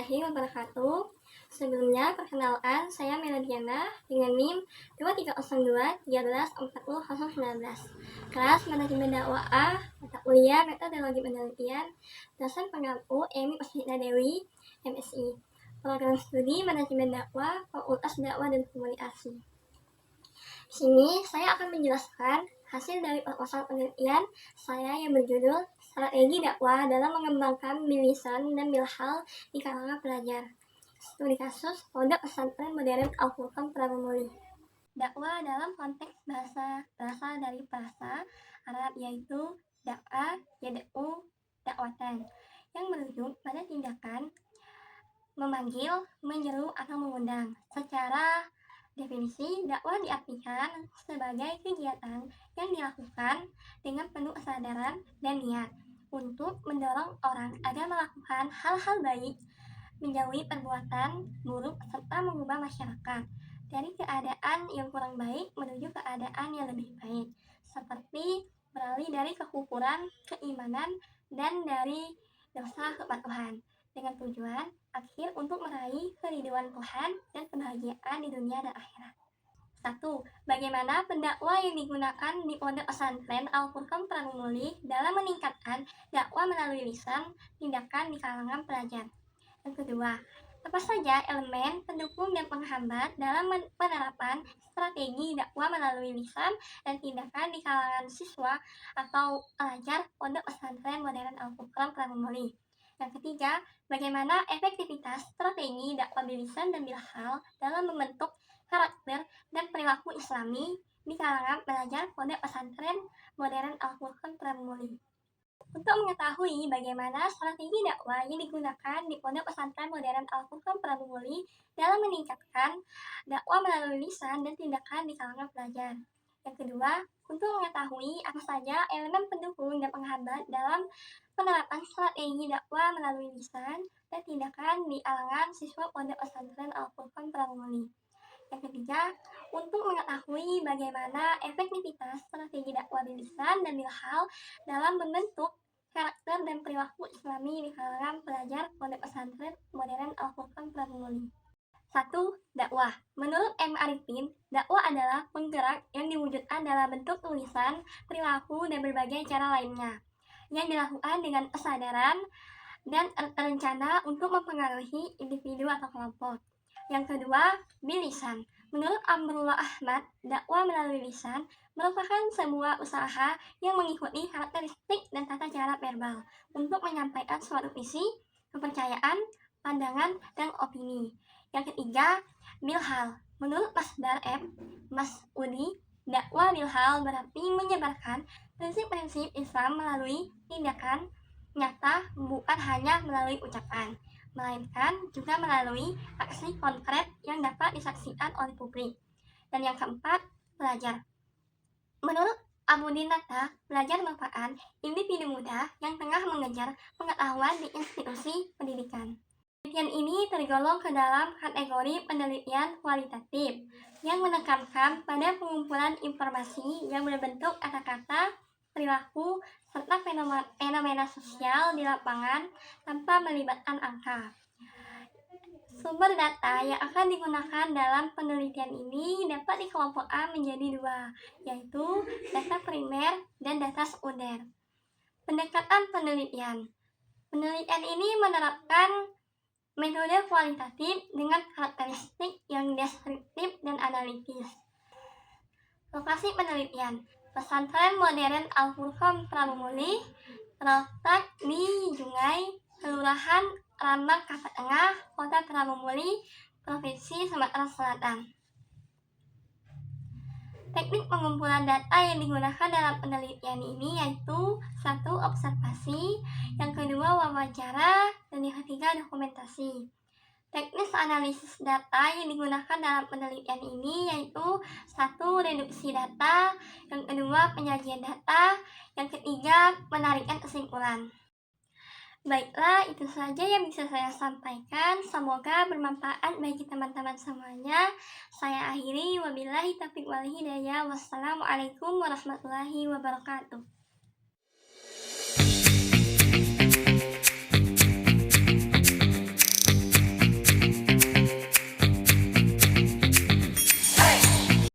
warahmatullahi wabarakatuh. Sebelumnya, perkenalkan, saya Meladiana dengan NIM 2302134019. Kelas Manajemen Dakwah A, mata kuliah Metodologi Penelitian, dosen pengampu Emi Usnida Dewi, MSI. Program studi Manajemen Dakwah, Fakultas Dakwah dan Komunikasi. Di sini saya akan menjelaskan hasil dari proposal penelitian saya yang berjudul Strategi Dakwah dalam Mengembangkan Bilisan dan Bilhal di Kalangan Pelajar. Studi kasus Pondok Pesantren Modern Al-Furqan Pramumuli. Dakwah dalam konteks bahasa berasal dari bahasa Arab yaitu da'a, yad'u, dakwatan, yang merujuk pada tindakan memanggil, menyeru atau mengundang. Secara definisi, dakwah diartikan sebagai kegiatan yang dilakukan dengan penuh kesadaran dan niat untuk mendorong orang agar melakukan hal-hal baik, menjauhi perbuatan buruk, serta mengubah masyarakat dari keadaan yang kurang baik menuju keadaan yang lebih baik, seperti beralih dari kekufuran, keimanan, dan dari dosa kepatuhan, dengan tujuan akhir untuk meraih keridhaan Tuhan dan kebahagiaan di dunia dan akhirat. 1. Bagaimana pendakwah yang digunakan di Pondok Pesantren Al-Furqan Pramumuli dalam meningkatkan dakwah melalui lisan tindakan di kalangan pelajar. Yang kedua, apa saja elemen pendukung dan penghambat dalam penerapan strategi dakwah melalui lisan dan tindakan di kalangan siswa atau pelajar Pondok Pesantren Modern Al-Furqan Pramumuli. Yang ketiga, bagaimana efektivitas strategi dakwah bilisan dan bilhal dalam membentuk karakter dan perilaku Islami di kalangan pelajar Pondok Pesantren Modern Al-Furqan Pramumuli. Untuk mengetahui bagaimana strategi dakwah yang digunakan di Pondok Pesantren Modern Al-Furqan Pramumuli dalam meningkatkan dakwah melalui lisan dan tindakan di kalangan pelajar. Yang kedua, untuk mengetahui apa saja elemen pendukung dan penghambat dalam penerapan strategi dakwah melalui lisan dan tindakan di kalangan siswa Pondok Pesantren Al-Furqan Pramumuli. Yang ketiga, untuk mengetahui bagaimana efektivitas strategi dakwah bilisan dan bilhal dalam membentuk karakter dan perilaku Islami di kalangan pelajar Pondok Pesantren Modern Al-Furqan Pramumuli. 1. Dakwah. Menurut M. Arifin, dakwah adalah penggerak yang diwujudkan dalam bentuk tulisan, perilaku, dan berbagai cara lainnya, yang dilakukan dengan kesadaran dan terencana untuk mempengaruhi individu atau kelompok. Yang kedua, bilisan. Menurut Amrullah Ahmad, dakwah melalui lisan merupakan sebuah usaha yang mengikuti karakteristik dan tata cara verbal untuk menyampaikan suatu visi, kepercayaan, pandangan, dan opini. Yang ketiga, bilhal. Menurut Masdar M. Mas'udi, dakwah bilhal berarti menyebarkan prinsip-prinsip Islam melalui tindakan nyata, bukan hanya melalui ucapan, melainkan juga melalui aksi konkret yang dapat disaksikan oleh publik. Dan yang keempat, pelajar. Menurut Abu Dinata, pelajar merupakan individu muda yang tengah mengejar pengetahuan di institusi pendidikan. Penelitian ini tergolong ke dalam kategori penelitian kualitatif yang menekankan pada pengumpulan informasi yang berbentuk kata-kata, perilaku, serta fenomena sosial di lapangan tanpa melibatkan angka. Sumber data yang akan digunakan dalam penelitian ini dapat dikelompokkan menjadi dua, yaitu data primer dan data sekunder. Pendekatan penelitian. Penelitian ini menerapkan metode kualitatif dengan karakteristik yang deskriptif dan analitis. Lokasi penelitian. Pesantren Modern Al-Furqan Pramumuli terletak di Jungai, Kelurahan Rambang Kapa Tengah, Kota Pramumuli, Provinsi Sumatera Selatan. Teknik pengumpulan data yang digunakan dalam penelitian ini yaitu 1. Observasi, yang kedua wawancara, dan yang ketiga dokumentasi. Teknis analisis data yang digunakan dalam penelitian ini yaitu 1. Reduksi data, yang kedua penyajian data, yang ketiga penarikan kesimpulan. Baiklah, itu saja yang bisa saya sampaikan. Semoga bermanfaat bagi teman-teman semuanya. Saya akhiri, wabillahi taufiq wal hidayah. Wassalamualaikum warahmatullahi wabarakatuh.